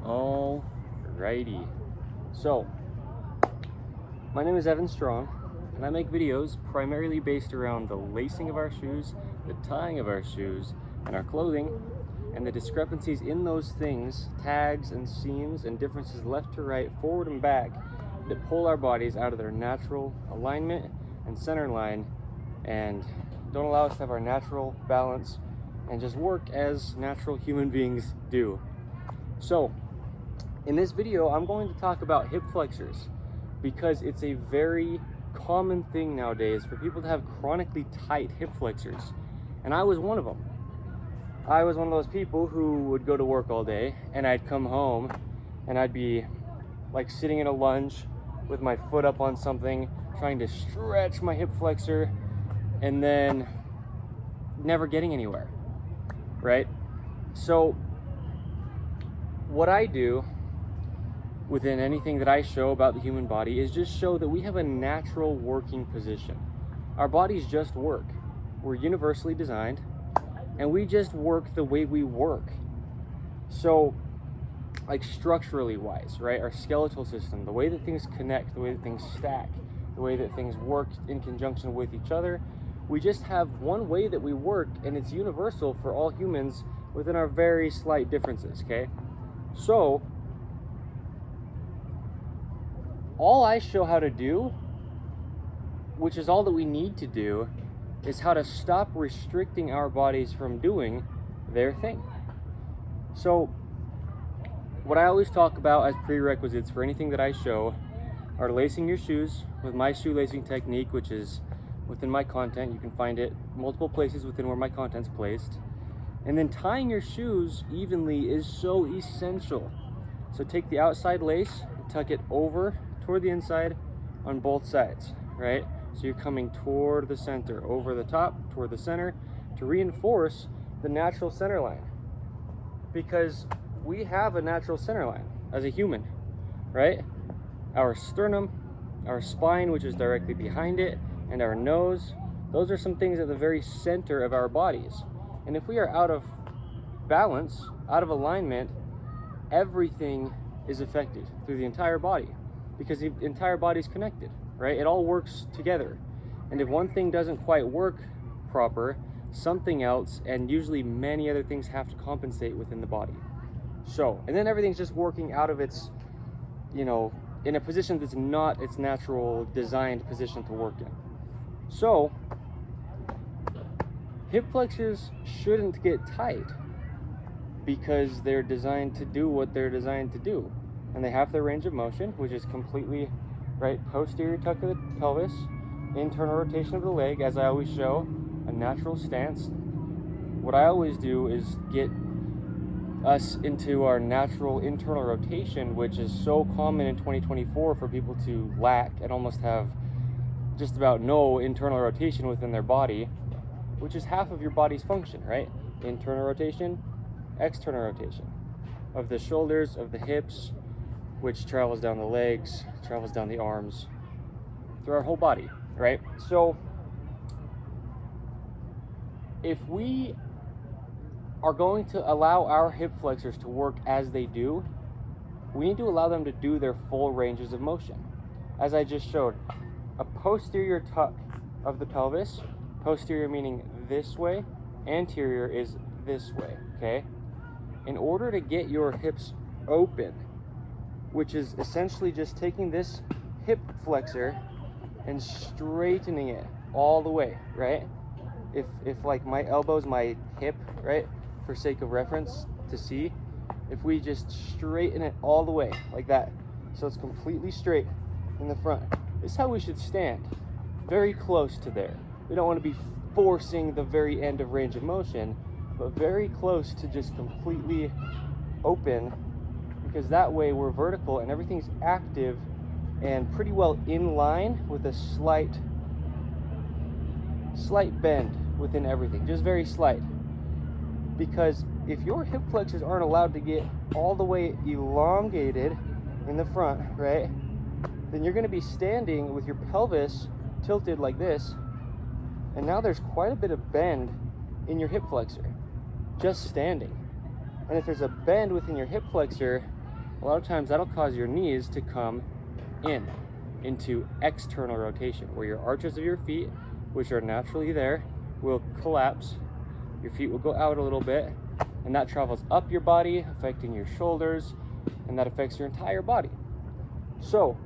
Alrighty, so my name is Evan Strong, and I make videos primarily based around the lacing of our shoes, the tying of our shoes, and our clothing, and the discrepancies in those things, tags and seams and differences left to right, forward and back, that pull our bodies out of their natural alignment and center line and don't allow us to have our natural balance and just work as natural human beings do. So in this video, I'm going to talk about hip flexors because it's a very common thing nowadays for people to have chronically tight hip flexors. And I was one of them. I was one of those people who would go to work all day and I'd come home and I'd be like sitting in a lunge with my foot up on something, trying to stretch my hip flexor and then never getting anywhere, right? So what I do within anything that I show about the human body is just show that we have a natural working position. Our bodies just work. We're universally designed and we just work the way we work. So like structurally wise, right? Our skeletal system, the way that things connect, the way that things stack, the way that things work in conjunction with each other, we just have one way that we work and it's universal for all humans within our very slight differences, okay? So all I show how to do, which is all that we need to do, is how to stop restricting our bodies from doing their thing. So what I always talk about as prerequisites for anything that I show are lacing your shoes with my shoe lacing technique, which is within my content. You can find it multiple places within where my content's placed. And then tying your shoes evenly is so essential. So take the outside lace, tuck it over toward the inside on both sides, right? So you're coming toward the center, over the top, toward the center, to reinforce the natural center line. Because we have a natural center line as a human, right? Our sternum, our spine, which is directly behind it, and our nose, those are some things at the very center of our bodies. And if we are out of balance, out of alignment, everything is affected through the entire body because the entire body is connected, right? It all works together. And if one thing doesn't quite work proper, something else and usually many other things have to compensate within the body. So, and then everything's just working out of its, in a position that's not its natural designed position to work in. So, hip flexors shouldn't get tight because they're designed to do what they're designed to do. And they have their range of motion, which is completely, right, posterior tuck of the pelvis, internal rotation of the leg, as I always show, a natural stance. What I always do is get us into our natural internal rotation, which is so common in 2024 for people to lack and almost have just about no internal rotation within their body, which is half of your body's function, right? Internal rotation, external rotation of the shoulders, of the hips, which travels down the legs, travels down the arms, through our whole body, right? So if we are going to allow our hip flexors to work as they do, we need to allow them to do their full ranges of motion. As I just showed, a posterior tuck of the pelvis, posterior meaning this way, anterior is this way, okay? In order to get your hips open, which is essentially just taking this hip flexor and straightening it all the way, right? If like my elbow's my hip, right? For sake of reference to see, if we just straighten it all the way like that, so it's completely straight in the front. This is how we should stand, very close to there. We don't want to be forcing the very end of range of motion, but very close to just completely open, because that way we're vertical and everything's active and pretty well in line with a slight bend within everything, just very slight. Because if your hip flexors aren't allowed to get all the way elongated in the front, right, then you're going to be standing with your pelvis tilted like this, and now there's quite a bit of bend in your hip flexor just standing. And if there's a bend within your hip flexor, a lot of times that'll cause your knees to come into external rotation, where your arches of your feet, which are naturally there, will collapse. Your feet will go out a little bit, and that travels up your body, affecting your shoulders, and that affects your entire body. So,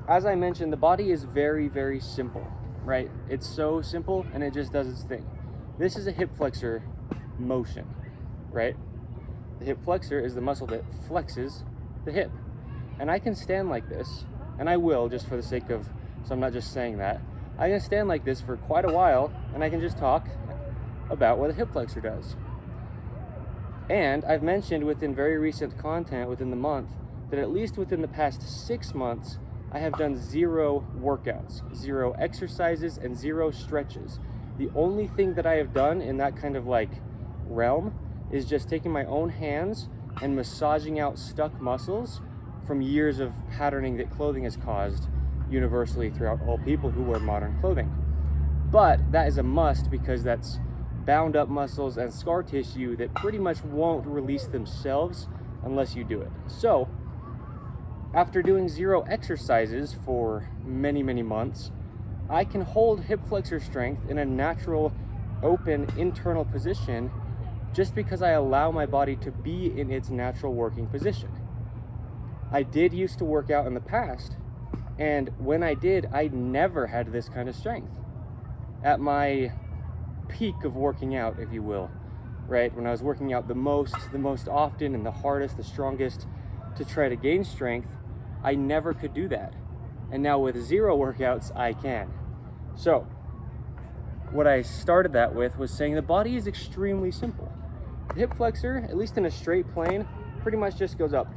as I mentioned, the body is very, very simple, right? It's so simple, and it just does its thing. This is a hip flexor motion, right? The hip flexor is the muscle that flexes the hip. And I can stand like this, and I will, just for the sake of, so I'm not just saying that. I can stand like this for quite a while, and I can just talk about what a hip flexor does. And I've mentioned within very recent content within the month that at least within the past 6 months, I have done 0 workouts, 0 exercises, and 0 stretches. The only thing that I have done in that kind of like realm is just taking my own hands and massaging out stuck muscles from years of patterning that clothing has caused universally throughout all people who wear modern clothing. But that is a must, because that's bound up muscles and scar tissue that pretty much won't release themselves unless you do it. So after doing 0 exercises for many, many months, I can hold hip flexor strength in a natural, open, internal position just because I allow my body to be in its natural working position. I did used to work out in the past, and when I did, I never had this kind of strength. At my peak of working out, if you will, right? When I was working out the most often and the hardest, the strongest to try to gain strength, I never could do that. And now with 0 workouts, I can. So what I started that with was saying the body is extremely simple. The hip flexor, at least in a straight plane, pretty much just goes up.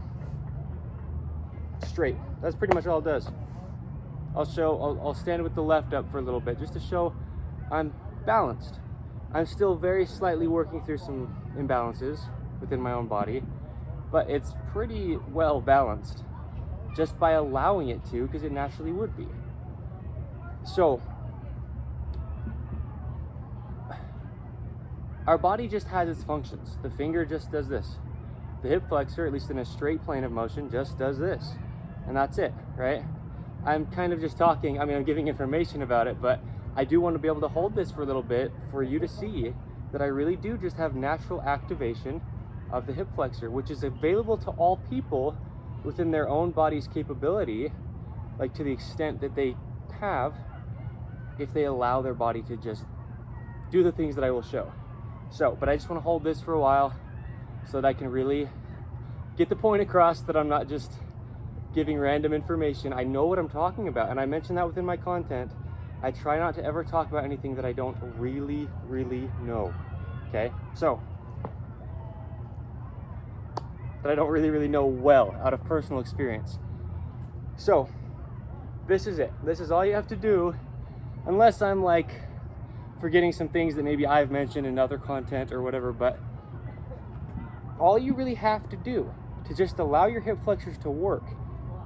Straight. That's pretty much all it does. I'll stand with the left up for a little bit just to show I'm balanced. I'm still very slightly working through some imbalances within my own body, but it's pretty well balanced just by allowing it to, because it naturally would be. So our body just has its functions. The finger just does this. The hip flexor, at least in a straight plane of motion, just does this. And that's it, right? I'm kind of just talking, I'm giving information about it, but I do want to be able to hold this for a little bit for you to see that I really do just have natural activation of the hip flexor, which is available to all people within their own body's capability, like to the extent that they have, if they allow their body to just do the things that I will show. So, but I just want to hold this for a while so that I can really get the point across that I'm not just giving random information. I know what I'm talking about, and I mention that within my content. I try not to ever talk about anything that I don't really know, okay? So, that I don't really know well out of personal experience. So, this is it. This is all you have to do, unless I'm like forgetting some things that maybe I've mentioned in other content or whatever, but all you really have to do to just allow your hip flexors to work.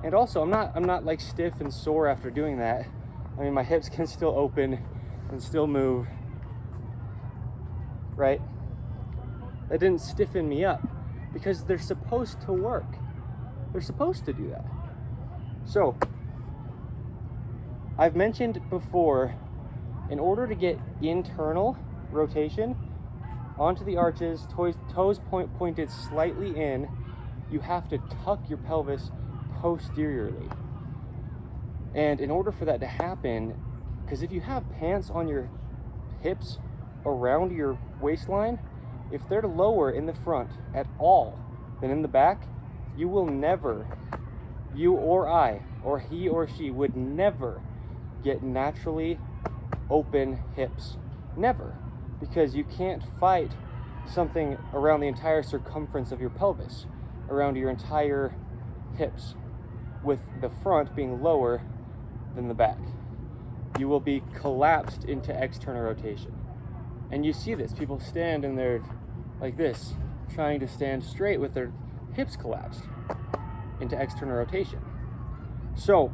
And also, I'm not like stiff and sore after doing that. I mean, my hips can still open and still move, right? That didn't stiffen me up because they're supposed to work. They're supposed to do that. So, I've mentioned before, in order to get internal rotation onto the arches, toes pointed slightly in, you have to tuck your pelvis posteriorly. And in order for that to happen, because if you have pants on your hips around your waistline, if they're lower in the front at all than in the back, you will never, you or I, or he or she would never get naturally open hips. Never. Because you can't fight something around the entire circumference of your pelvis, around your entire hips, with the front being lower than the back. You will be collapsed into external rotation. And you see this, people stand and they're like this, trying to stand straight with their hips collapsed into external rotation. So,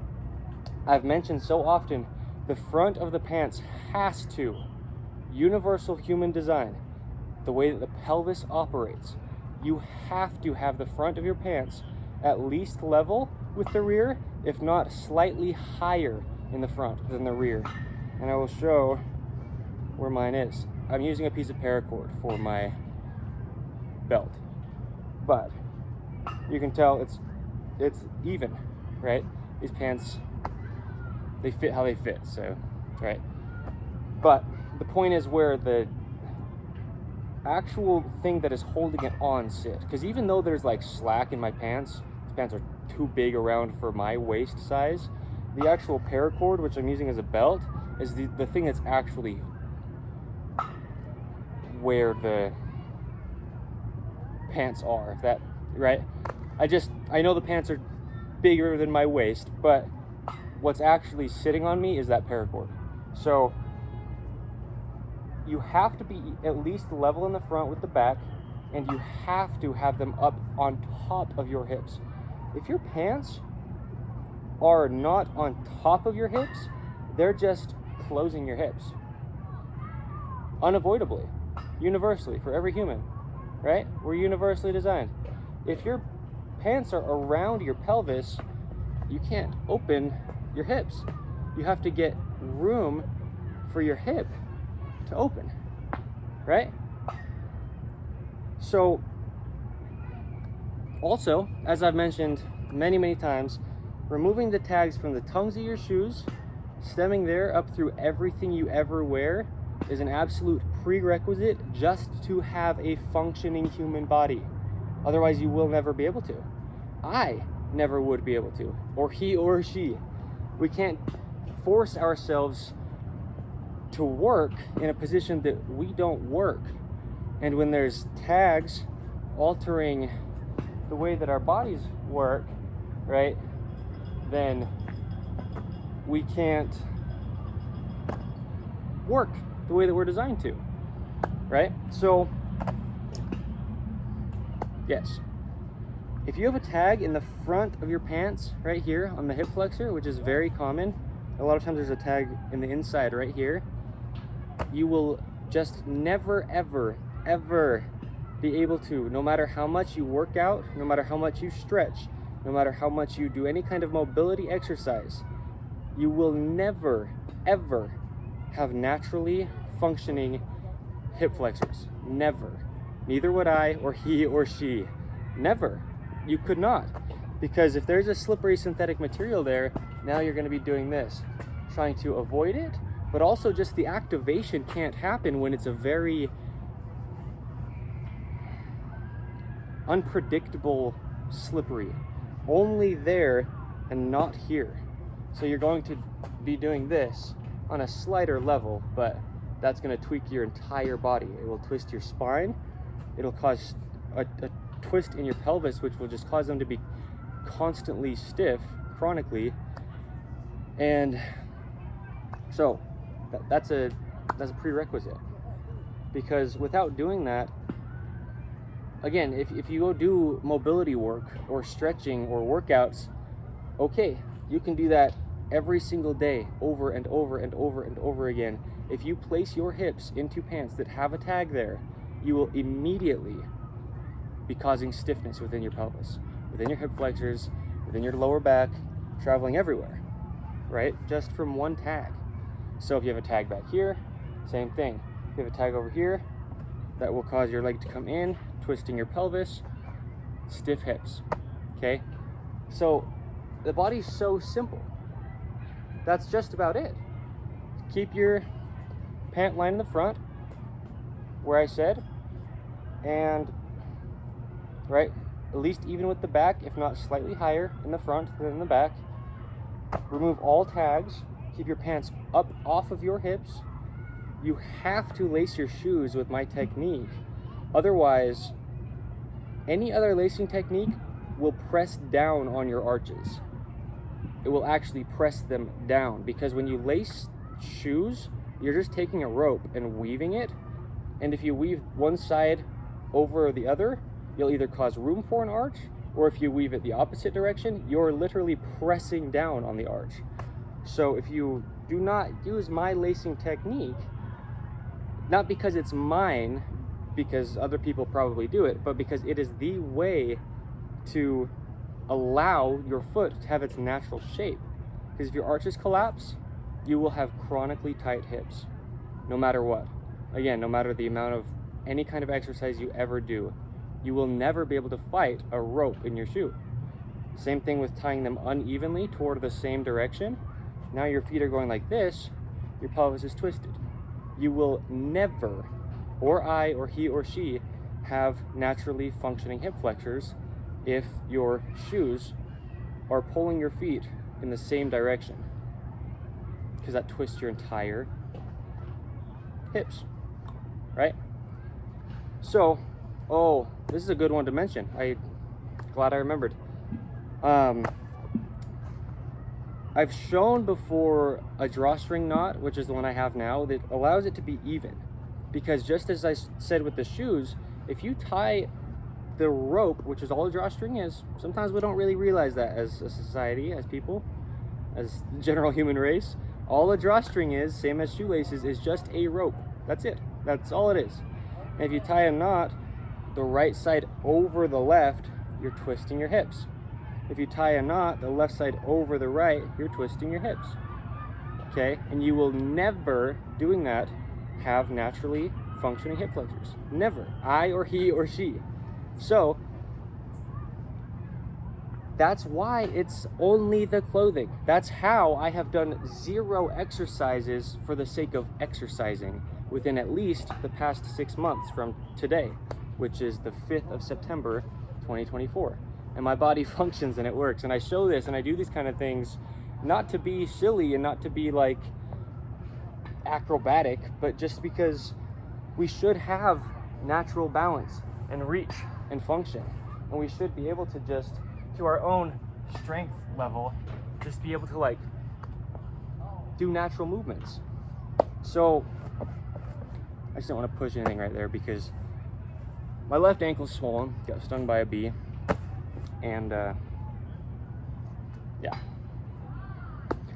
I've mentioned so often, the front of the pants has to, universal human design, the way that the pelvis operates, you have to have the front of your pants at least level with the rear, if not slightly higher in the front than the rear. And I will show where mine is. I'm using a piece of paracord for my belt, but you can tell it's even, right? These pants, they fit how they fit, so, right? But the point is where the actual thing that is holding it on sit. Because even though there's like slack in my pants, these pants are too big around for my waist size, the actual paracord, which I'm using as a belt, is the thing that's actually where the pants are, if that, right? I know the pants are bigger than my waist, but what's actually sitting on me is that paracord. So you have to be at least level in the front with the back, and you have to have them up on top of your hips. If your pants are not on top of your hips, they're just closing your hips. Unavoidably, universally, for every human, right? We're universally designed. If your pants are around your pelvis, you can't open your hips. You have to get room for your hip to open, right? So, also, as I've mentioned many times, removing the tags from the tongues of your shoes, stemming there up through everything you ever wear, is an absolute prerequisite just to have a functioning human body. Otherwise, you will never be able to. I never would be able to, or he or she. We can't force ourselves to work in a position that we don't work. And when there's tags altering the way that our bodies work, right, then we can't work the way that we're designed to, right? So, yes. If you have a tag in the front of your pants right here on the hip flexor, which is very common, a lot of times there's a tag in the inside right here, you will just never, ever be able to, no matter how much you work out, no matter how much you stretch, no matter how much you do any kind of mobility exercise, you will never, ever have naturally functioning hip flexors. Never. Neither would I, or he or she. Never. You could not. Because if there's a slippery synthetic material there, now you're going to be doing this, trying to avoid it, but also just the activation can't happen when it's a very unpredictable slippery. Only there and not here. So you're going to be doing this on a slighter level, but that's going to tweak your entire body. It will twist your spine. It'll cause a twist in your pelvis, which will just cause them to be constantly stiff, chronically. And so that's a prerequisite, because without doing that, again, if you go do mobility work or stretching or workouts, okay, you can do that every single day, over and over again. If you place your hips into pants that have a tag there, you will immediately be causing stiffness within your pelvis, within your hip flexors, within your lower back, traveling everywhere, right? Just from one tag. So if you have a tag back here, same thing. If you have a tag over here, that will cause your leg to come in, twisting your pelvis, stiff hips, okay? So the body's so simple. That's just about it. Keep your pant line in the front, where I said, and right, at least even with the back, if not slightly higher in the front than in the back. Remove all tags. Keep your pants up off of your hips. You have to lace your shoes with my technique. Otherwise, any other lacing technique will press down on your arches. It will actually press them down, because when you lace shoes, you're just taking a rope and weaving it. And if you weave one side over the other, you'll either cause room for an arch, or if you weave it the opposite direction, you're literally pressing down on the arch. So if you do not use my lacing technique, not because it's mine, because other people probably do it, but because it is the way to allow your foot to have its natural shape. Because if your arches collapse, you will have chronically tight hips, no matter what. Again, no matter the amount of any kind of exercise you ever do, you will never be able to fight a rope in your shoe. Same thing with tying them unevenly toward the same direction. Now your feet are going like this, your pelvis is twisted. You will never, or I, or he, or she, have naturally functioning hip flexors if your shoes are pulling your feet in the same direction, because that twists your entire hips, right? So, oh, this is a good one to mention. Glad I remembered. I've shown before a drawstring knot, which is the one I have now, that allows it to be even. Because just as I said with the shoes, if you tie the rope, which is all a drawstring is, sometimes we don't really realize that as a society, as people, as the general human race. All a drawstring is, same as shoelaces, is just a rope. That's it. That's all it is. And if you tie a knot, the right side over the left, you're twisting your hips. If you tie a knot, the left side over the right, you're twisting your hips. Okay? And you will never, doing that, have naturally functioning hip flexors. Never. I or he or she. So, that's why it's only the clothing. That's how I have done 0 exercises for the sake of exercising within at least the past 6 months from today, which is the 5th of September, 2024. And my body functions and it works. And I show this and I do these kind of things not to be silly and not to be like acrobatic, but just because we should have natural balance and reach and function. And we should be able to just, to our own strength level, just be able to like do natural movements. So I just don't want to push anything right there because my left ankle's swollen, got stung by a bee. And yeah,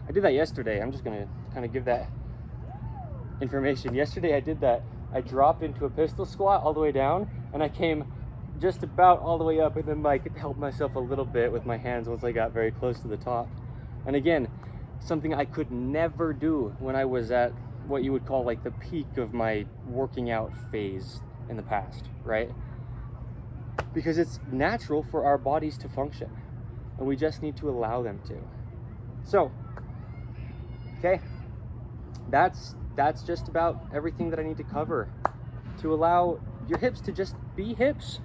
I did that yesterday. I'm just gonna kind of give that information. Yesterday I did that. I dropped into a pistol squat all the way down, and I came just about all the way up, and then like helped myself a little bit with my hands once I got very close to the top. And again, something I could never do when I was at what you would call like the peak of my working out phase in the past, right? Because it's natural for our bodies to function, and we just need to allow them to. So, okay, that's just about everything that I need to cover to allow your hips to just be hips,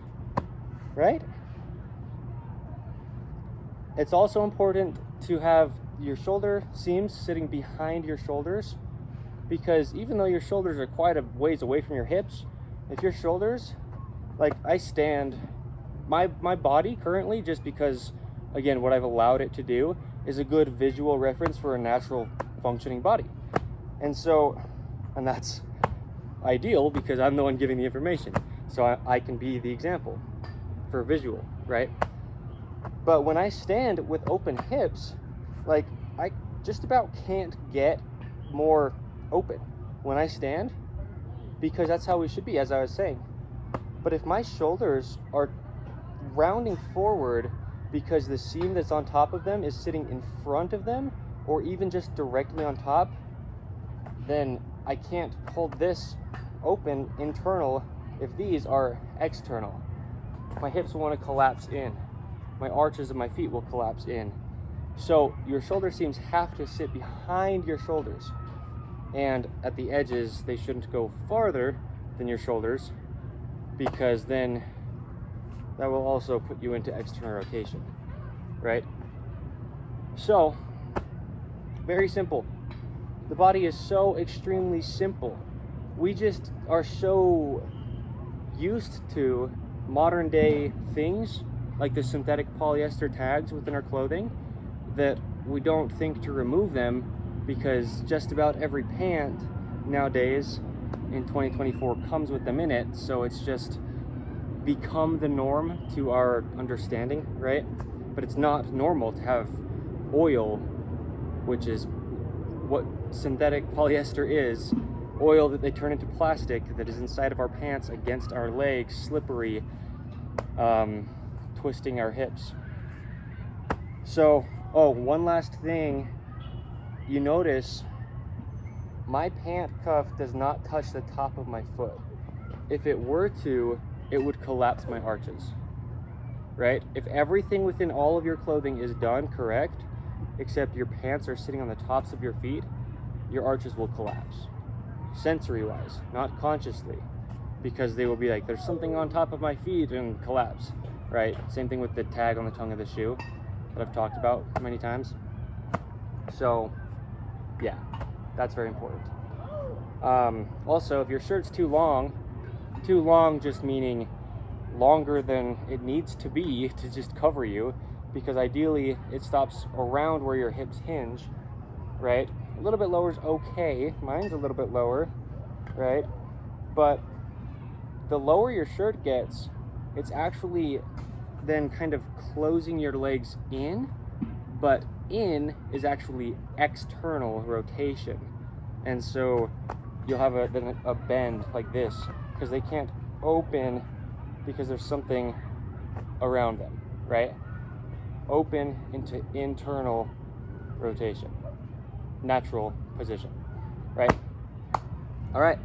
right? It's also important to have your shoulder seams sitting behind your shoulders, because even though your shoulders are quite a ways away from your hips, if your shoulders, like I stand, my body currently, just because, again, what I've allowed it to do is a good visual reference for a natural functioning body. And so, and that's ideal because I'm the one giving the information. So I can be the example for visual, right? But when I stand with open hips, like I just about can't get more open when I stand, because that's how we should be, as I was saying. But if my shoulders are rounding forward because the seam that's on top of them is sitting in front of them, or even just directly on top, then I can't hold this open internal if these are external. My hips will want to collapse in. My arches of my feet will collapse in. So your shoulder seams have to sit behind your shoulders. And at the edges, they shouldn't go farther than your shoulders, because then that will also put you into external rotation, right? So, very simple. The body is so extremely simple. We just are so used to modern day things like the synthetic polyester tags within our clothing that we don't think to remove them, because just about every pant nowadays in 2024 comes with them in it. So it's just become the norm to our understanding, right? But it's not normal to have oil, which is what synthetic polyester is, oil that they turn into plastic that is inside of our pants against our legs, slippery, twisting our hips. So, oh, one last thing. You notice my pant cuff does not touch the top of my foot. If it were to, it would collapse my arches, right? If everything within all of your clothing is done correct, except your pants are sitting on the tops of your feet, your arches will collapse. Sensory-wise, not consciously, because they will be like, there's something on top of my feet, and collapse, right? Same thing with the tag on the tongue of the shoe that I've talked about many times. So, yeah, that's very important. Also, if your shirt's too long just meaning longer than it needs to be to just cover you, because ideally it stops around where your hips hinge, right? A little bit lower is okay. Mine's a little bit lower, right? But the lower your shirt gets, it's actually then kind of closing your legs in, but in is actually external rotation. And so you'll have a bend like this, because they can't open because there's something around them, right? Open into internal rotation, natural position, right? All right,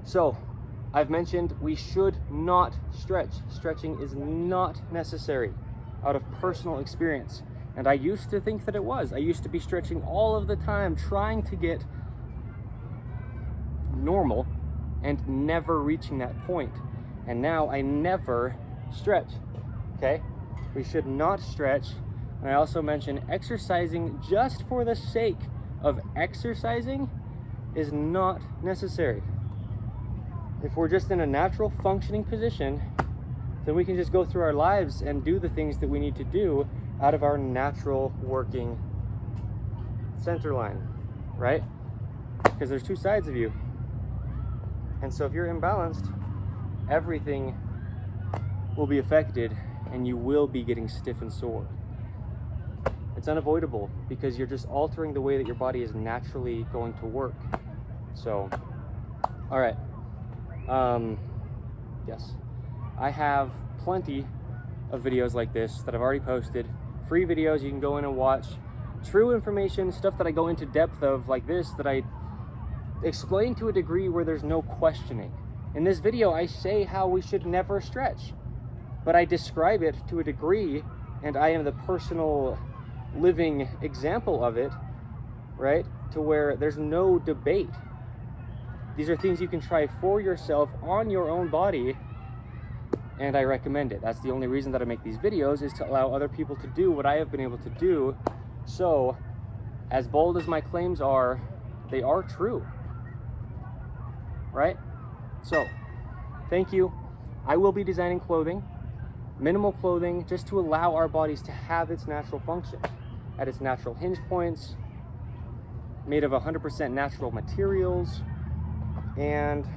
so I've mentioned we should not stretch. Stretching is not necessary out of personal experience. And I used to think that it was. I used to be stretching all of the time, trying to get normal and never reaching that point. And now I never stretch, okay? We should not stretch. And I also mentioned exercising just for the sake of exercising is not necessary. If we're just in a natural functioning position, then we can just go through our lives and do the things that we need to do out of our natural working center line, right? Because there's two sides of you. And so if you're imbalanced, everything will be affected and you will be getting stiff and sore. It's unavoidable because you're just altering the way that your body is naturally going to work. So, all right. Yes, I have plenty of videos like this that I've already posted. Free videos you can go in and watch. True information, stuff that I go into depth of like this, that I explain to a degree where there's no questioning. In this video, I say how we should never stretch, but I describe it to a degree, and I am the personal living example of it, right? To where there's no debate. These are things you can try for yourself on your own body, and I recommend it. That's the only reason that I make these videos, is to allow other people to do what I have been able to do. So, as bold as my claims are, they are true, right? So, thank you. I will be designing clothing, minimal clothing, just to allow our bodies to have its natural function at its natural hinge points, made of 100% natural materials, and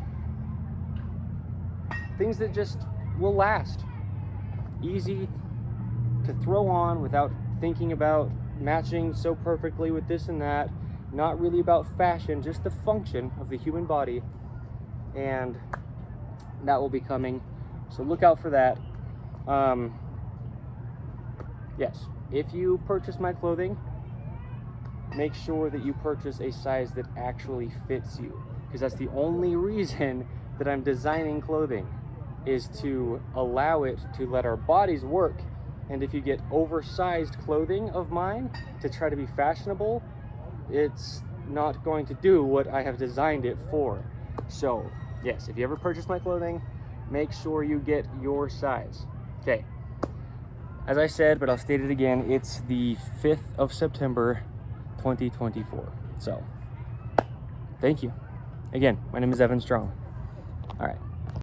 things that just will last. Easy to throw on without thinking about matching so perfectly with this and that. Not really about fashion, just the function of the human body. And that will be coming, so look out for that. Yes, if you purchase my clothing, make sure that you purchase a size that actually fits you, because that's the only reason that I'm designing clothing, is to allow it to let our bodies work. And if you get oversized clothing of mine to try to be fashionable, it's not going to do what I have designed it for. So yes, if you ever purchase my clothing, make sure you get your size. Okay, as I said, but I'll state it again, it's the 5th of September 2024. So thank you again. My name is Evan Strong. All right.